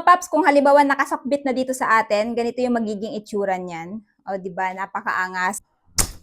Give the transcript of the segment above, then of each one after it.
mga paps, kung halimbawa nakasakbit na dito sa atin, ganito yung magiging itsura niyan. O, di ba? Napakaangas.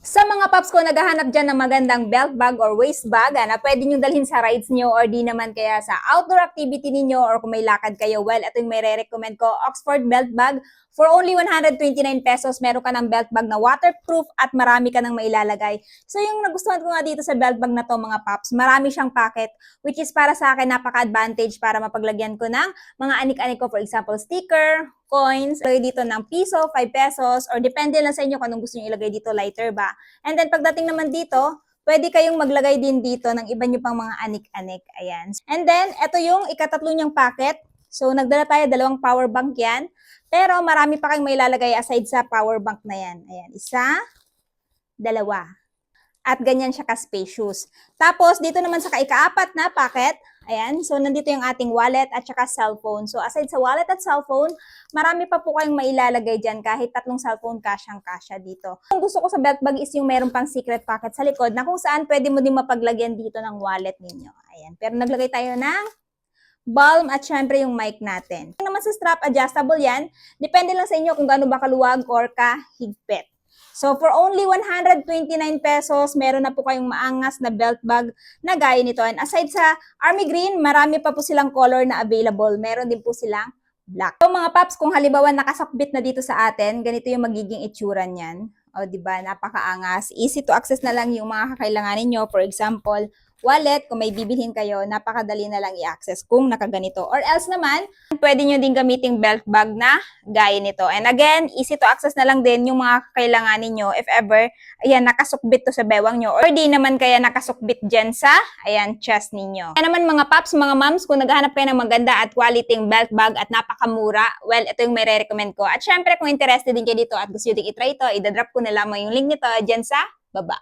Sa mga paps ko, naghahanap dyan ng magandang belt bag or waist bag na pwede nyo dalhin sa rides nyo or di naman kaya sa outdoor activity ninyo or kung may lakad kayo. Well, ito yung may re-recommend ko, Oxford belt bag. For only 129 pesos, meron ka ng belt bag na waterproof at marami ka nang mailalagay. So yung nagustuhan ko nga dito sa belt bag na to mga paps, marami siyang pocket, which is para sa akin napaka-advantage para mapaglagyan ko ng mga anik-anik ko. For example, sticker, coins, lagay dito ng piso, 5 pesos, or depende lang sa inyo kung anong gusto nyo ilagay dito, lighter ba. And then pagdating naman dito, pwede kayong maglagay din dito ng iba nyo pang mga anik-anik. Ayan. And then, ito yung ikatatlo niyang packet. So, nagdala tayo, 2 power bank yan. Pero marami pa kayong may lalagay aside sa power bank na yan. Ayan, 1, 2. At ganyan siya ka-spacious. Tapos, dito naman sa ika-4 na packet, ayan, so nandito yung ating wallet at saka cellphone. So, aside sa wallet at cellphone, marami pa po kayong mailalagay dyan kahit 3 cellphone kasyang-kasya dito. Ang gusto ko sa belt bag is yung meron pang secret pocket sa likod na kung saan pwede mo din mapaglagyan dito ng wallet ninyo. Ayan, pero naglagay tayo ng balm at syempre yung mic natin. Yung naman sa strap, adjustable yan. Depende lang sa inyo kung gaano ba kaluwag or kahigpit. So, for only 129 pesos, meron na po kayong maangas na belt bag na gaya nito. And aside sa army green, marami pa po silang color na available. Meron din po silang black. So, mga paps, kung halimbawa nakasakbit na dito sa atin, ganito yung magiging itsura niyan. O, diba? Napakaangas. Easy to access na lang yung mga kakailanganin nyo. For example, wallet, kung may bibilhin kayo, napakadali na lang i-access kung nakaganito. Or else naman, pwede nyo din gamiting belt bag na gaya nito. And again, easy to access na lang din yung mga kakailanganin nyo if ever, ayan, nakasukbit to sa bewang nyo. Or di naman kaya nakasukbit dyan sa, ayan, chest ninyo. Kaya naman mga paps, mga moms, kung naghahanap kayo ng maganda at quality belt bag at napakamura, well, ito yung may re-recommend ko. At syempre, kung interested din kayo dito at gusto nyo din itry ito, idadrop ko na lamang yung link nito dyan sa baba.